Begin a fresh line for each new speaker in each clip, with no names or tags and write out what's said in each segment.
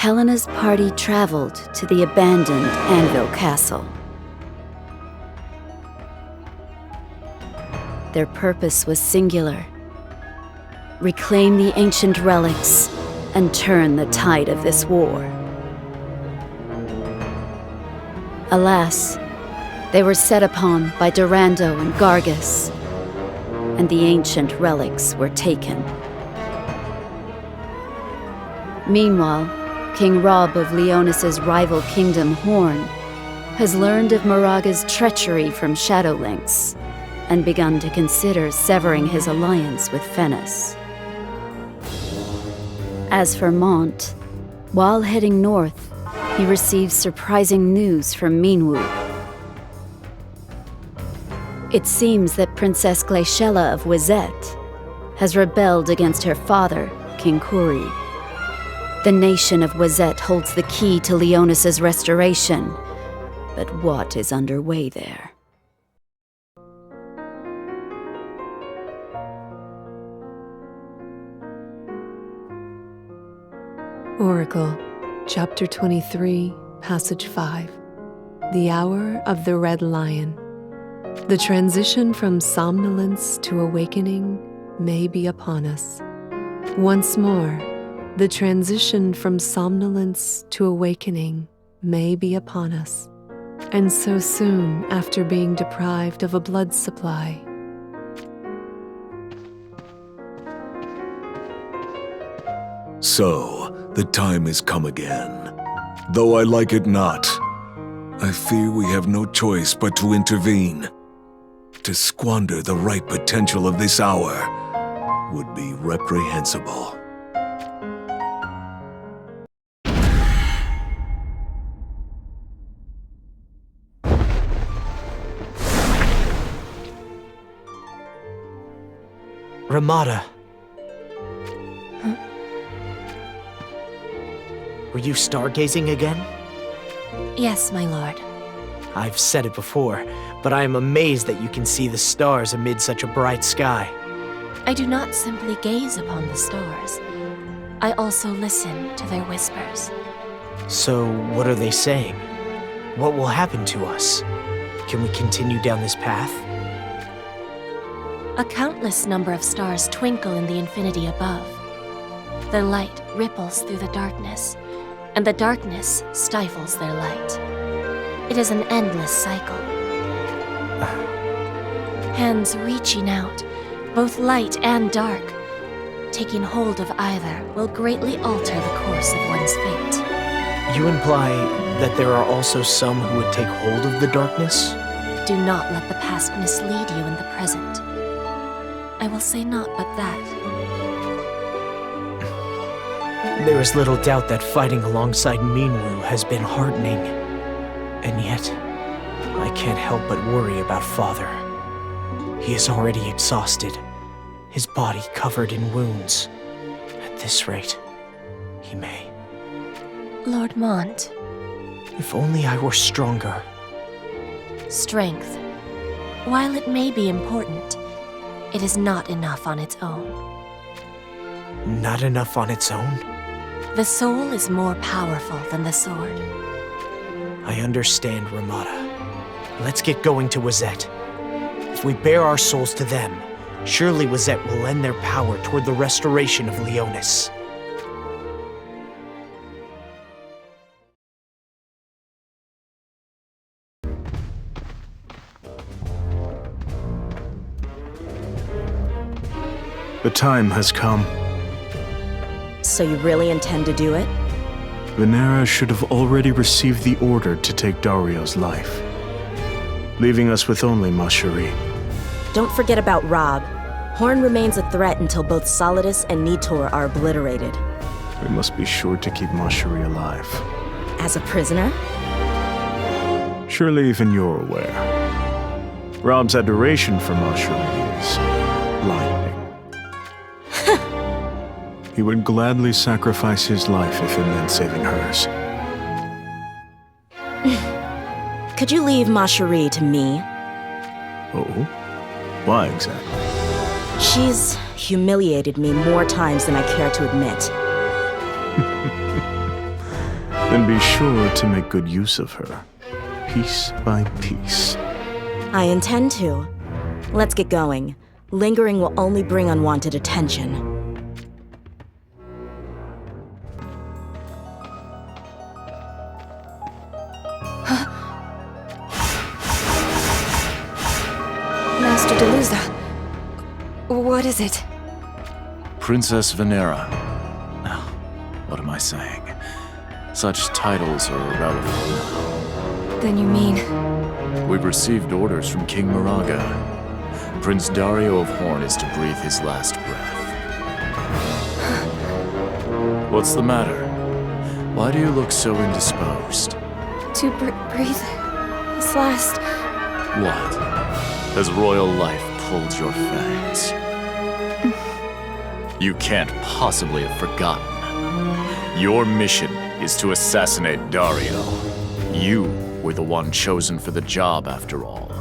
Helena's party traveled to the abandoned Anvil Castle. Their purpose was singular: reclaim the ancient relics and turn the tide of this war. Alas, they were set upon by Durando and Gargus, and the ancient relics were taken. Meanwhile, King Rob of Leonis' rival kingdom, Horn, has learned of Moraga's treachery from Shadowlynx and begun to consider severing his alliance with Fennis. As for Mont, while heading north, he receives surprising news from Minwu. It seems that Princess Glaciella of Wizette has rebelled against her father, King Kuri. The nation of Wizette holds the key to Leonis' restoration, but what is underway there?
Oracle, Chapter 23, Passage 5. The Hour of the Red Lion. The transition from somnolence to awakening may be upon us. Once more, the transition from somnolence to awakening may be upon us, and so soon after being deprived of a blood supply.
So, the time has come again. Though I like it not, I fear we have no choice but to intervene. To squander the right potential of this hour would be reprehensible.
Ramada. Were you stargazing again?
Yes, my lord.
I've said it before, but I am amazed that you can see the stars amid such a bright sky.
I do not simply gaze upon the stars. I also listen to their whispers.
So, what are they saying? What will happen to us? Can we continue down this path?
A countless number of stars twinkle in the infinity above. Their light ripples through the darkness, and the darkness stifles their light. It is an endless cycle. Hands reaching out, both light and dark. Taking hold of either will greatly alter the course of one's fate.
You imply that there are also some who would take hold of the darkness?
Do not let the past mislead you in the present. I will say naught but that.
There is little doubt that fighting alongside Minwu has been heartening. And yet, I can't help but worry about Father. He is already exhausted, his body covered in wounds. At this rate, he may.
Lord Mont.
If only I were stronger.
Strength, while it may be important, it is not enough on its own.
Not enough on its own?
The soul is more powerful than the sword.
I understand, Ramada. Let's get going to Wizette. If we bare our souls to them, surely Wizette will lend their power toward the restoration of Leonis.
The time has come.
So you really intend to do it?
Venera should have already received the order to take Dario's life, leaving us with only Ma Cherie.
Don't forget about Rob. Horn remains a threat until both Solidus and Nitor are obliterated.
We must be sure to keep Ma Cherie alive.
As a prisoner?
Surely even you're aware. Rob's adoration for Ma Cherie is blinding. He would gladly sacrifice his life if it meant saving hers.
Could you leave Ma Cherie to me?
Oh? Why exactly?
She's humiliated me more times than I care to admit.
And be sure to make good use of her, piece by piece.
I intend to. Let's get going. Lingering will only bring unwanted attention.
Master Delusa, what is it?
Princess Venera. Now, what am I saying? Such titles are irrelevant now.
Then you mean...
We've received orders from King Moraga. Prince Dario of Horn is to breathe his last breath. What's the matter? Why do you look so indisposed?
To breathe this last...
What? Has royal life pulled your fangs? You can't possibly have forgotten. Your mission is to assassinate Dario. You were the one chosen for the job, after all.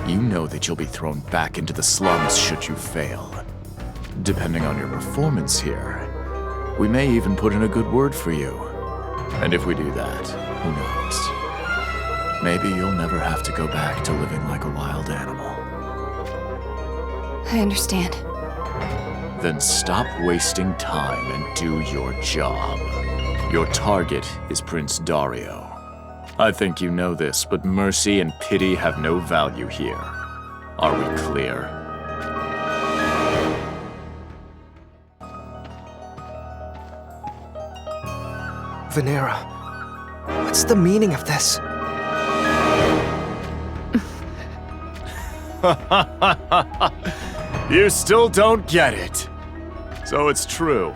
You know that you'll be thrown back into the slums should you fail. Depending on your performance here, we may even put in a good word for you. And if we do that, who knows? Maybe you'll never have to go back to living like a wild animal.
I understand.
Then stop wasting time and do your job. Your target is Prince Dario. I think you know this, but mercy and pity have no value here. Are we clear?
Venera, what's the meaning of this?
You still don't get it. So it's true.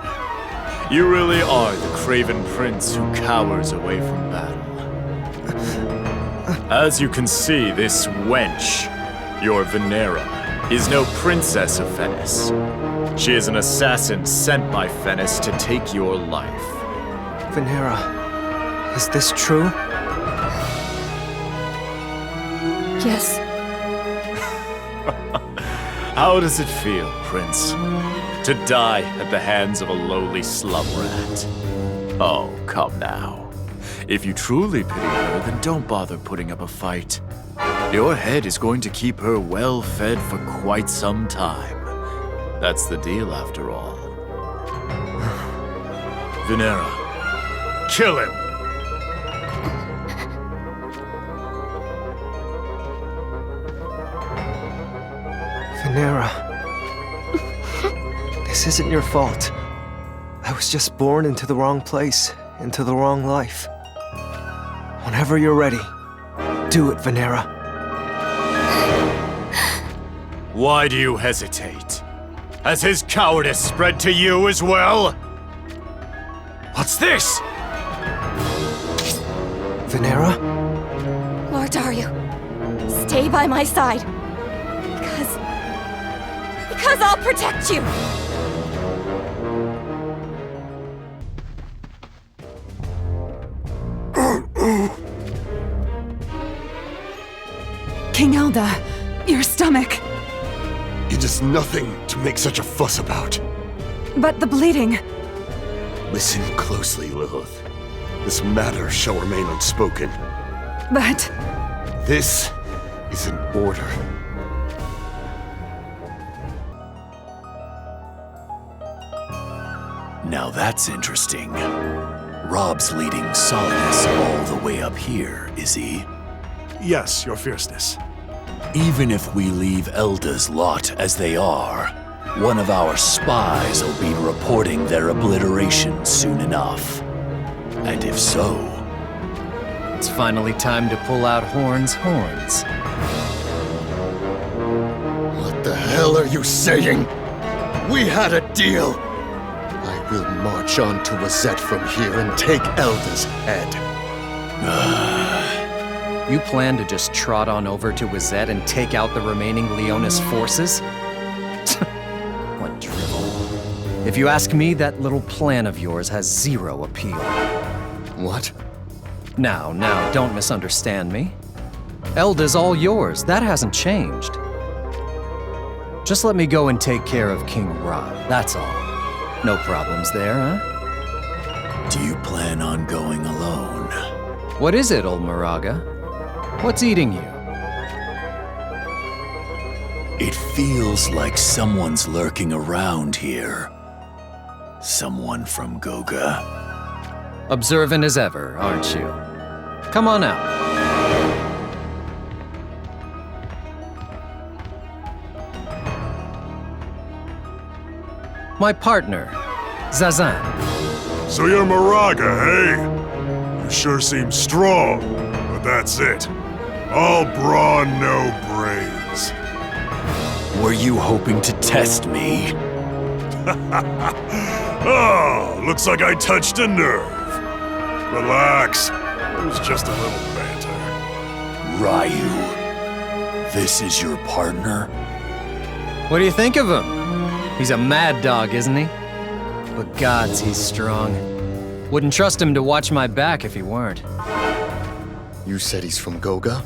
You really are the craven prince who cowers away from battle. As you can see, this wench, your Venera, is no princess of Venice. She is an assassin sent by Venice to take your life.
Venera, is this true?
Yes.
How does it feel, Prince? To die at the hands of a lowly slum rat? Oh, come now. If you truly pity her, then don't bother putting up a fight. Your head is going to keep her well fed for quite some time. That's the deal, after all. Venera, kill him!
Venera, this isn't your fault. I was just born into the wrong place, into the wrong life. Whenever you're ready, do it, Venera.
Why do you hesitate? Has his cowardice spread to you as well? What's this?
Venera?
Lord Dario, stay by my side. Because I'll protect you!
King Elda, your stomach.
It is nothing to make such a fuss about.
But the bleeding.
Listen closely, Lilith. This matter shall remain unspoken.
But...
This is an order.
Now that's interesting. Rob's leading Solidus all the way up here, is he?
Yes, your fierceness.
Even if we leave Elda's lot as they are, one of our spies will be reporting their obliteration soon enough. And if so...
It's finally time to pull out Horn's horns.
What the hell are you saying? We had a deal! I will march on to Wazette from here and take Elda's head.
You plan to just trot on over to Wazette and take out the remaining Leonis forces? What drivel. If you ask me, that little plan of yours has zero appeal.
What?
Now, don't misunderstand me. Elda's all yours. That hasn't changed. Just let me go and take care of King Rob, that's all. No problems there, huh?
Do you plan on going alone?
What is it, old Moraga? What's eating you?
It feels like someone's lurking around here. Someone from Goga.
Observant as ever, aren't you? Come on out. My partner, Zazan.
So you're Moraga, hey? You sure seem strong, but that's it. All brawn, no brains.
Were you hoping to test me?
Oh, looks like I touched a nerve. Relax, it was just a little banter.
Ryu, this is your partner?
What do you think of him? He's a mad dog, isn't he? But gods, he's strong. Wouldn't trust him to watch my back if he weren't.
You said he's from Goga?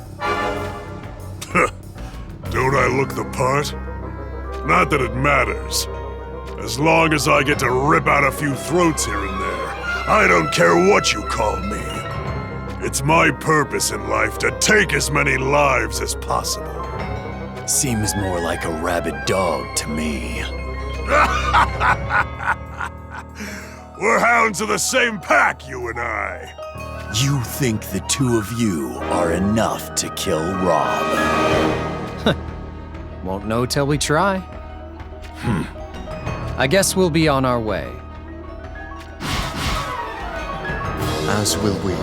Don't I look the part? Not that it matters. As long as I get to rip out a few throats here and there, I don't care what you call me. It's my purpose in life to take as many lives as possible.
Seems more like a rabid dog to me.
We're hounds of the same pack, you and I.
You think the two of you are enough to kill Rob?
Won't know till we try. I guess we'll be on our way.
As will we.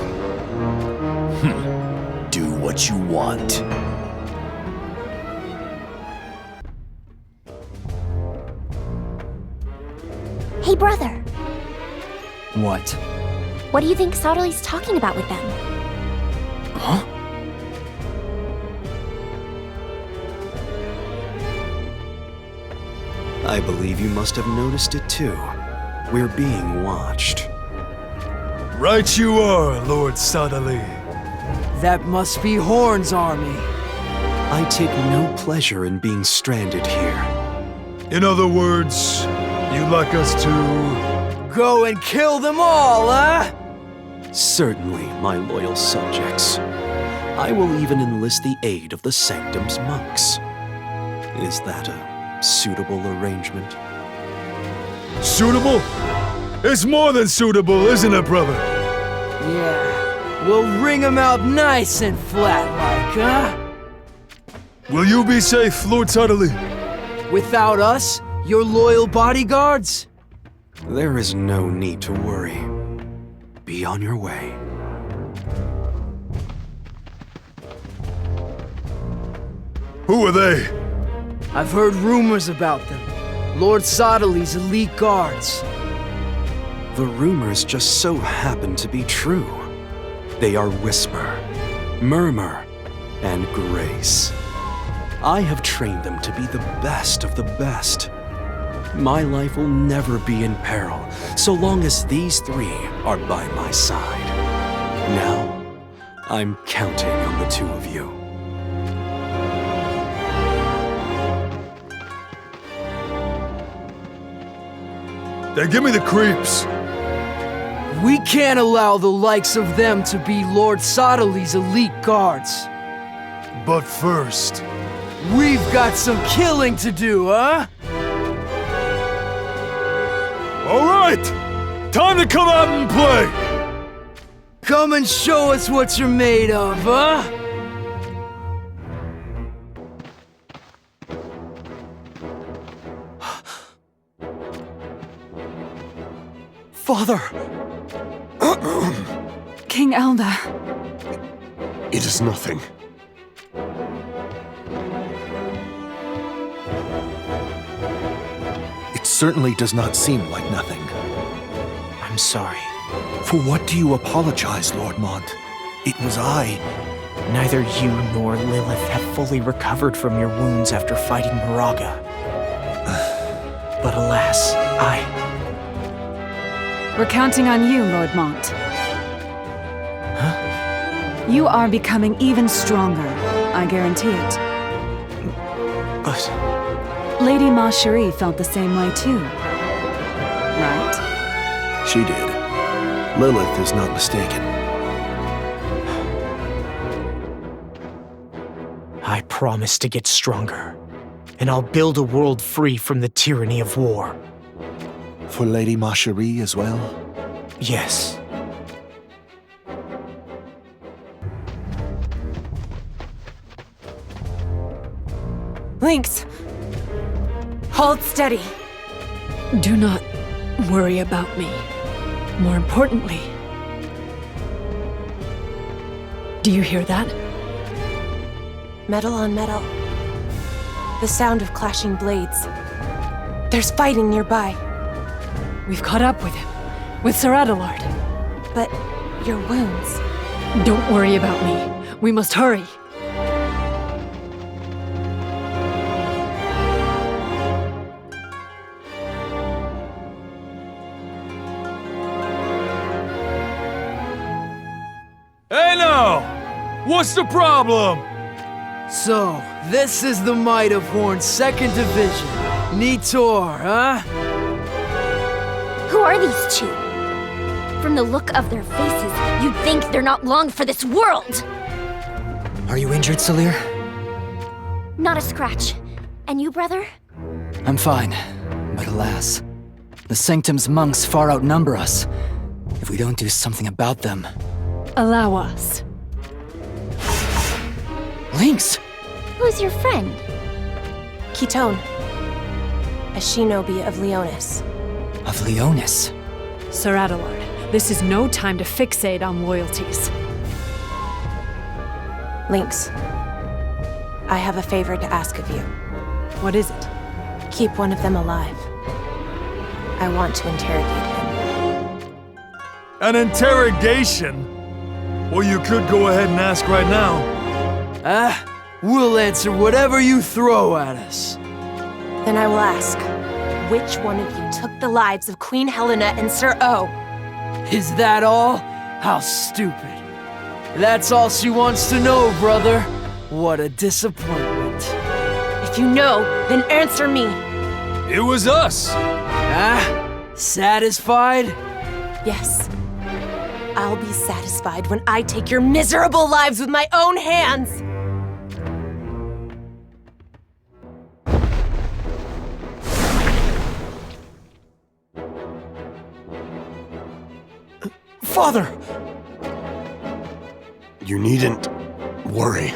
Do what you want.
Hey, brother.
What?
What do you think Soderly's talking about with them?
Huh?
I believe you must have noticed it too. We're being watched.
Right you are, Lord Soderly.
That must be Horn's army.
I take no pleasure in being stranded here.
In other words, you'd like us to...
Go and kill them all, huh?
Certainly, my loyal subjects. I will even enlist the aid of the Sanctum's monks. Is that a suitable arrangement?
Suitable? It's more than suitable, isn't it, brother?
Yeah, we'll wring them out nice and flat like, huh?
Will you be safe, Lord Soderly?
Without us, your loyal bodyguards?
There is no need to worry. Be on your way.
Who are they?
I've heard rumors about them. Lord Soderly's elite guards.
The rumors just so happen to be true. They are Whisper, Murmur, and Grace. I have trained them to be the best of the best. My life will never be in peril so long as these three are by my side. Now, I'm counting on the two of you.
They give me the creeps.
We can't allow the likes of them to be Lord Soderly's elite guards.
But first...
We've got some killing to do, huh?
All right! Time to come out and play!
Come and show us what you're made of, huh?
Father!
King Elda.
It is nothing.
It certainly does not seem like nothing.
I'm sorry.
For what do you apologize, Lord Mont? It was I.
Neither you nor Lilith have fully recovered from your wounds after fighting Moraga. But alas,
We're counting on you, Lord Mont.
Huh?
You are becoming even stronger, I guarantee it.
But...
Lady Ma Cherie felt the same way too. Right?
She did. Lilith is not mistaken.
I promise to get stronger, and I'll build a world free from the tyranny of war.
For Lady Ma Cherie as well?
Yes.
Lynx! Hold steady.
Do not worry about me. More importantly, do you hear that?
Metal on metal. The sound of clashing blades. There's fighting nearby.
We've caught up with him. With Sir Adelard.
But your wounds...
Don't worry about me. We must hurry.
Hey now! What's the problem?
So, this is the might of Horn's 2nd Division. Nitor, huh?
Who are these two? From the look of their faces, you'd think they're not long for this world!
Are you injured, Salir?
Not a scratch. And you, brother?
I'm fine, but alas, the Sanctum's monks far outnumber us. If we don't do something about them...
Allow us.
Lynx!
Who's your friend?
Kitone. A shinobi of Leonis.
Of Leonis?
Sir Adelard, this is no time to fixate on loyalties.
Lynx, I have a favor to ask of you.
What is it?
Keep one of them alive. I want to interrogate him.
An interrogation? Well, you could go ahead and ask right now.
We'll answer whatever you throw at us.
Then I will ask, which one of you took the lives of Queen Helena and Sir O?
Is that all? How stupid. That's all she wants to know, brother. What a disappointment.
If you know, then answer me.
It was us.
Satisfied?
Yes. I'll be satisfied when I take your miserable lives with my own hands!
Father!
You needn't worry.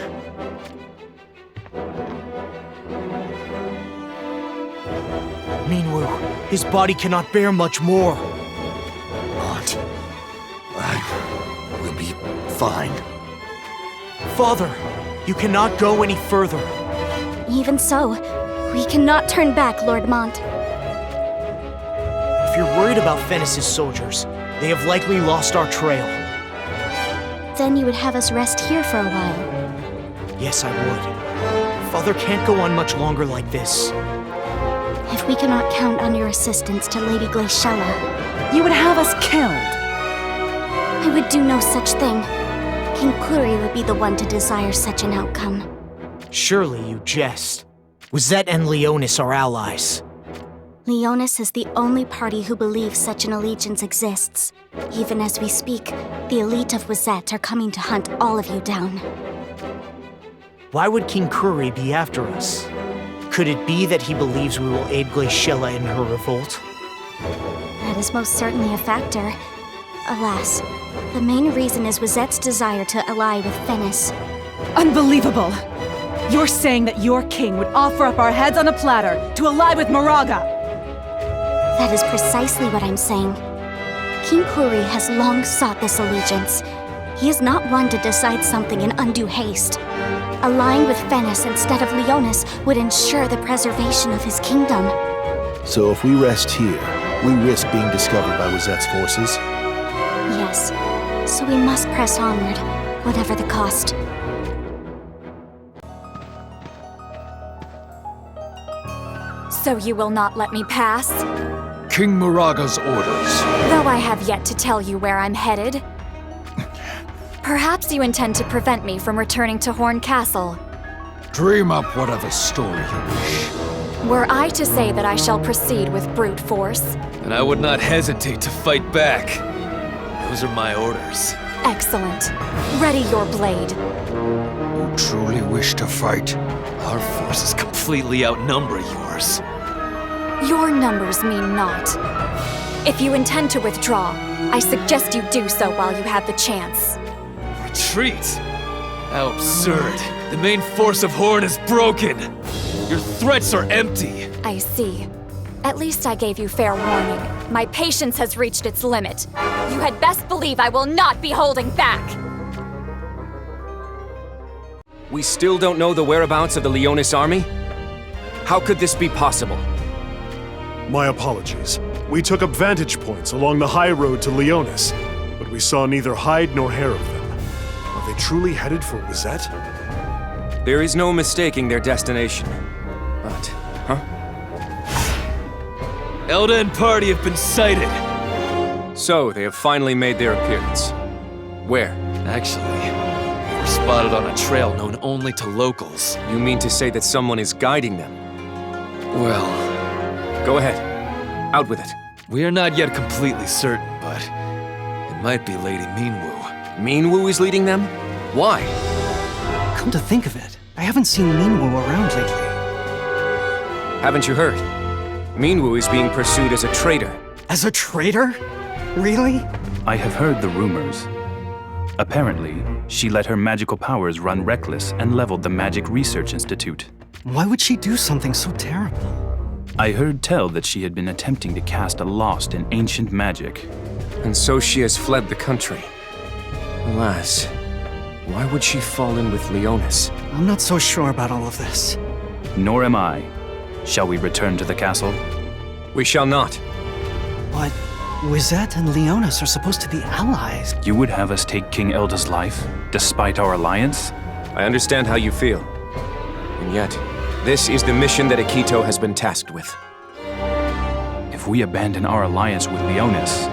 Minwu, his body cannot bear much more.
Aunt, I will be fine.
Father, you cannot go any further.
Even so, we cannot turn back, Lord Mont.
If you're worried about Fennis' soldiers, they have likely lost our trail.
Then you would have us rest here for a while.
Yes, I would. Father can't go on much longer like this.
If we cannot count on your assistance to Lady Glaciella,
you would have us killed.
I would do no such thing. King Kuri would be the one to desire such an outcome.
Surely you jest. Wazette and Leonis are allies.
Leonis is the only party who believes such an allegiance exists. Even as we speak, the elite of Wazette are coming to hunt all of you down.
Why would King Kuri be after us? Could it be that he believes we will aid Glaciella in her revolt?
That is most certainly a factor. Alas, the main reason is Wazette's desire to ally with Fennis.
Unbelievable! You're saying that your king would offer up our heads on a platter to ally with Moraga!
That is precisely what I'm saying. King Kuri has long sought this allegiance. He is not one to decide something in undue haste. Allying with Fennis instead of Leonis would ensure the preservation of his kingdom.
So if we rest here, we risk being discovered by Wazette's forces?
Yes, so we must press onward, whatever the cost.
So you will not let me pass?
King Moraga's orders.
Though I have yet to tell you where I'm headed. Perhaps you intend to prevent me from returning to Horn Castle.
Dream up whatever story you wish.
Were I to say that I shall proceed with brute force,
and I would not hesitate to fight back. Those are my orders.
Excellent. Ready your blade.
You truly wish to fight? Our forces completely outnumber yours.
Your numbers mean naught. If you intend to withdraw, I suggest you do so while you have the chance.
Retreat? How absurd. The main force of Horn is broken. Your threats are empty.
I see. At least I gave you fair warning. My patience has reached its limit. You had best believe I will not be holding back.
We still don't know the whereabouts of the Leonis army? How could this be possible?
My apologies. We took up vantage points along the high road to Leonis, but we saw neither hide nor hair of them. Are they truly headed for Wizet?
There is no mistaking their destination. But,
Elda and party have been sighted.
So, they have finally made their appearance. Where?
Actually, they were spotted on a trail known only to locals.
You mean to say that someone is guiding them?
Well...
Go ahead. Out with it.
We are not yet completely certain, but it might be Lady Minwu.
Minwu is leading them? Why?
Come to think of it, I haven't seen Minwu around lately.
Haven't you heard? Minwu is being pursued as a traitor.
As a traitor? Really?
I have heard the rumors. Apparently, she let her magical powers run reckless and leveled the Magic Research Institute.
Why would she do something so terrible?
I heard tell that she had been attempting to cast a lost and ancient magic.
And so she has fled the country. Alas, why would she fall in with Leonis?
I'm not so sure about all of this.
Nor am I. Shall we return to the castle?
We shall not.
But Wizet and Leonis are supposed to be allies.
You would have us take King Elda's life, despite our alliance?
I understand how you feel. And yet, this is the mission that Akito has been tasked with.
If we abandon our alliance with Leonis,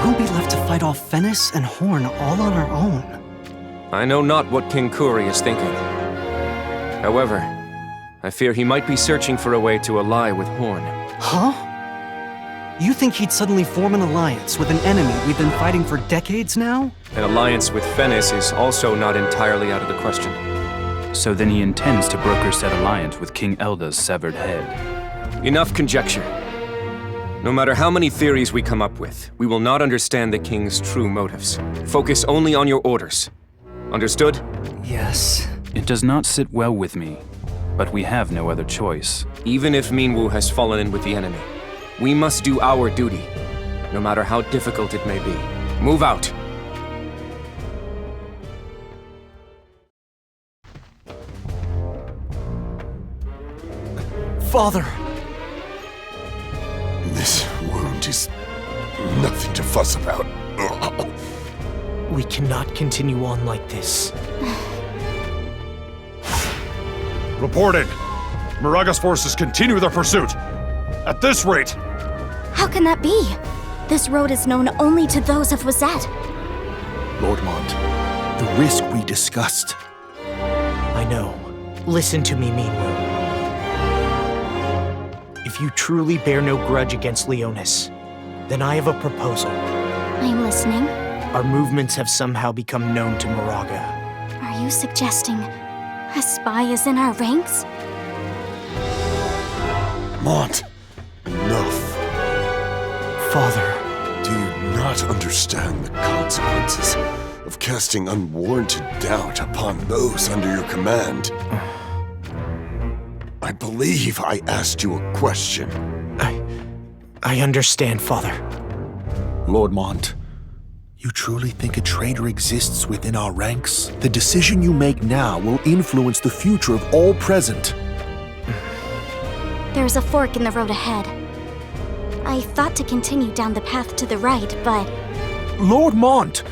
we'll be left to fight off Fennis and Horn all on our own.
I know not what King Kuri is thinking. However, I fear he might be searching for a way to ally with Horn.
Huh? You think he'd suddenly form an alliance with an enemy we've been fighting for decades now?
An alliance with Fennis is also not entirely out of the question.
So then he intends to broker said alliance with King Elda's severed head.
Enough conjecture. No matter how many theories we come up with, we will not understand the King's true motives. Focus only on your orders. Understood?
Yes.
It does not sit well with me, but we have no other choice.
Even if Minwu has fallen in with the enemy, we must do our duty, no matter how difficult it may be. Move out.
Father!
This wound is nothing to fuss about.
We cannot continue on like this.
Reporting! Miraga's forces continue their pursuit. At this rate!
How can that be? This road is known only to those of Wizet.
Lord Mont, the risk we discussed.
I know. Listen to me, Minwu. If you truly bear no grudge against Leonis, then I have a proposal.
I'm listening.
Our movements have somehow become known to Moraga.
Are you suggesting a spy is in our ranks?
Mont, enough.
Father.
Do you not understand the consequences of casting unwarranted doubt upon those under your command? I believe I asked you a question.
I understand, Father.
Lord Mont, you truly think a traitor exists within our ranks? The decision you make now will influence the future of all present.
There's a fork in the road ahead. I thought to continue down the path to the right, but...
Lord Mont!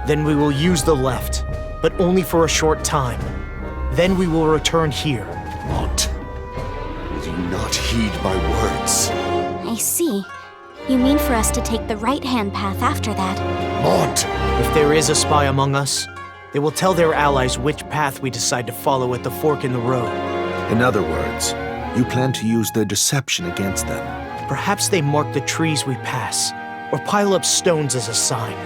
Then we will use the left, but only for a short time. Then we will return here.
Mont, will you not heed my words?
I see. You mean for us to take the right-hand path after that?
Mont!
If there is a spy among us, they will tell their allies which path we decide to follow at the fork in the road.
In other words,
You plan to use their deception against them.
Perhaps they mark the trees we pass, or pile up stones as a sign.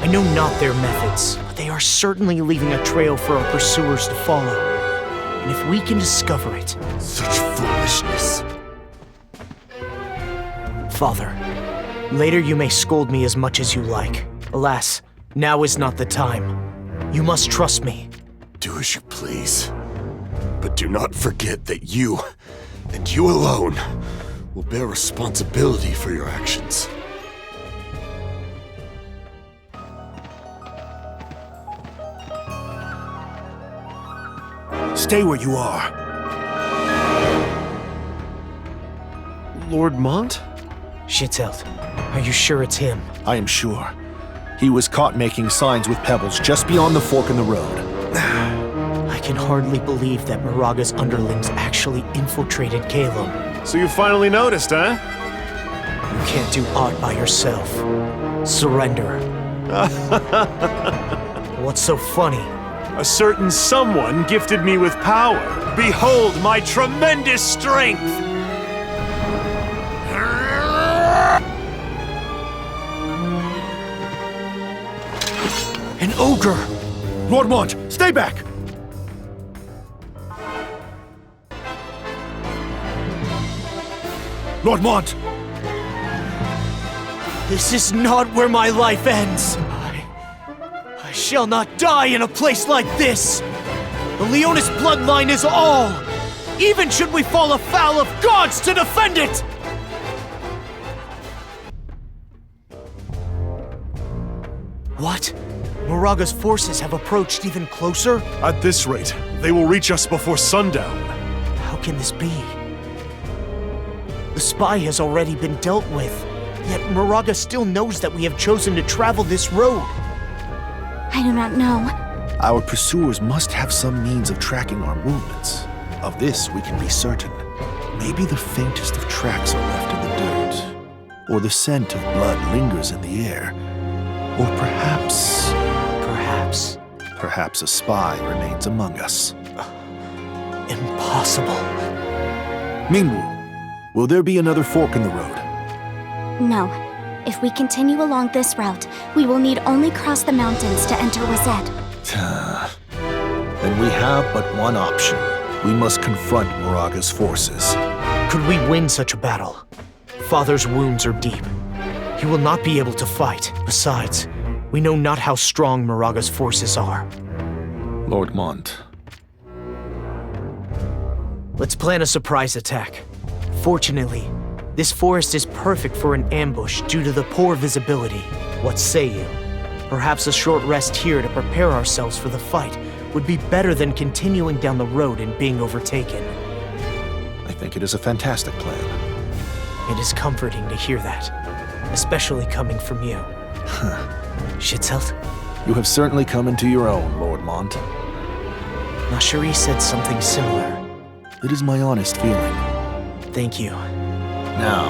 I know not their methods, but they are certainly leaving a trail for our pursuers to follow. And if we can discover it...
Such foolishness.
Father, later you may scold me as much as you like. Alas, now is not the time. You must trust me.
Do as you please. But do not forget that you, and you alone, will bear responsibility for your actions.
Stay where you are.
Lord Mont?
Shitelt, are you sure it's him?
I am sure. He was caught making signs with pebbles just beyond the fork in the road.
I can hardly believe that Moraga's underlings actually infiltrated Calum.
So you finally noticed, huh?
You can't do aught by yourself. Surrender. What's so funny?
A certain someone gifted me with power. Behold my tremendous strength!
An ogre! Lord Mont, stay back! Lord Mont!
This is not where my life ends! I shall not die in a place like this! The Leonis bloodline is all! Even should we fall afoul of gods to defend it! What? Moraga's forces have approached even closer?
At this rate, they will reach us before sundown.
How can this be? The spy has already been dealt with, yet Moraga still knows that we have chosen to travel this road.
I do not know.
Our pursuers must have some means of tracking our movements. Of this we can be certain. Maybe the faintest of tracks are left in the dirt, or the scent of blood lingers in the air, or perhaps... Perhaps a spy remains among us.
Impossible.
Mingwu, will there be another fork in the road?
No. If we continue along this route, we will need only cross the mountains to enter Wazet.
Then we have but one option. We must confront Moraga's forces.
Could we win such a battle? Father's wounds are deep. He will not be able to fight. Besides, we know not how strong Moraga's forces are.
Lord Mont.
Let's plan a surprise attack. Fortunately, this forest is perfect for an ambush due to the poor visibility. What say you? Perhaps a short rest here to prepare ourselves for the fight would be better than continuing down the road and being overtaken.
I think it is a fantastic plan.
It is comforting to hear that, especially coming from you. Shitselt?
You have certainly come into your own, Lord Mont.
Nashari said something similar.
It is my honest feeling.
Thank you.
Now,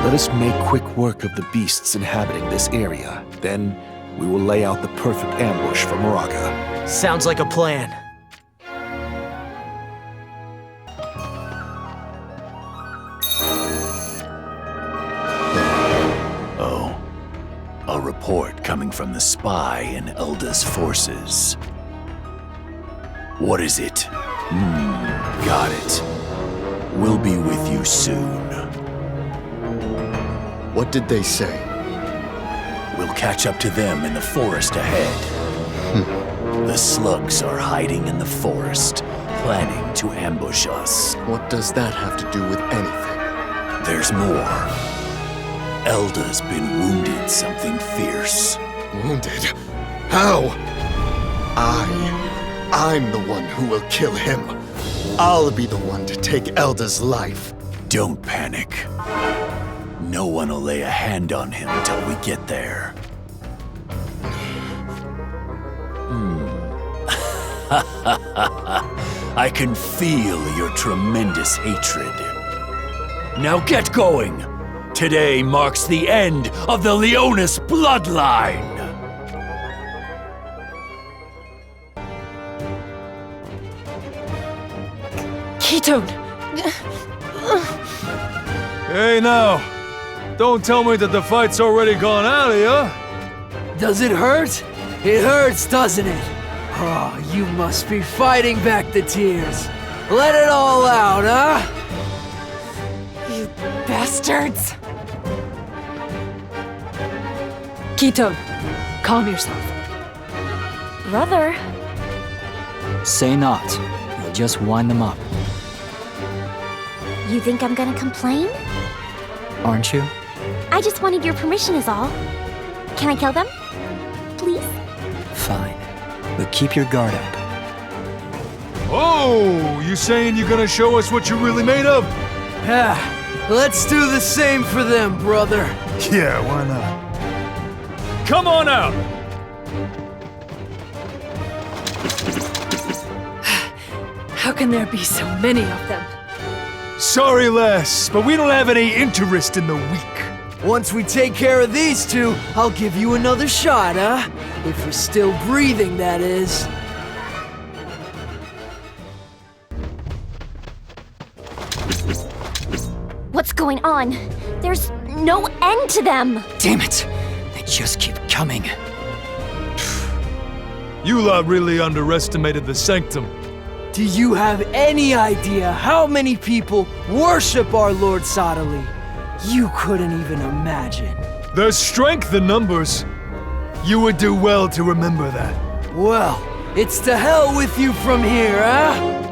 let us make quick work of the beasts inhabiting this area. Then, we will lay out the perfect ambush for Moraga.
Sounds like a plan.
Oh. A report coming from the spy and Elda's forces. What is it? Got it. We'll be with you soon.
What did they say?
We'll catch up to them in the forest ahead. The slugs are hiding in the forest, planning to ambush us.
What does that have to do with anything?
There's more. Elda's been wounded something fierce.
Wounded? How? I'm the one who will kill him. I'll be the one to take Elda's life.
Don't panic. No one will lay a hand on him till we get there. I can feel your tremendous hatred. Now get going! Today marks the end of the Leonis bloodline!
Ketone!
Hey now, don't tell me that the fight's already gone out of you.
Does it hurt? It hurts, doesn't it? Oh, you must be fighting back the tears. Let it all out, huh?
You bastards!
Keto, calm yourself.
Brother,
Say not. You'll just wind them up,
you think I'm gonna complain?
aren't you?
I just wanted your permission is all. Can I kill them? Please?
Fine. But keep your guard up.
Oh, you saying you're gonna show us what you're really made of?
Yeah, let's do the same for them, brother.
Yeah, why not? Come on out!
How can there be so many of them?
Sorry, Les, but we don't have any interest in the weak.
Once we take care of these two, I'll give you another shot, huh? If you're still breathing, that is.
What's going on? There's no end to them!
Damn it! They just keep coming.
You lot really underestimated the Sanctum.
Do you have any idea how many people worship our Lord Sadali? You couldn't even imagine.
There's strength in numbers. You would do well to remember that.
Well, it's to hell with you from here, huh?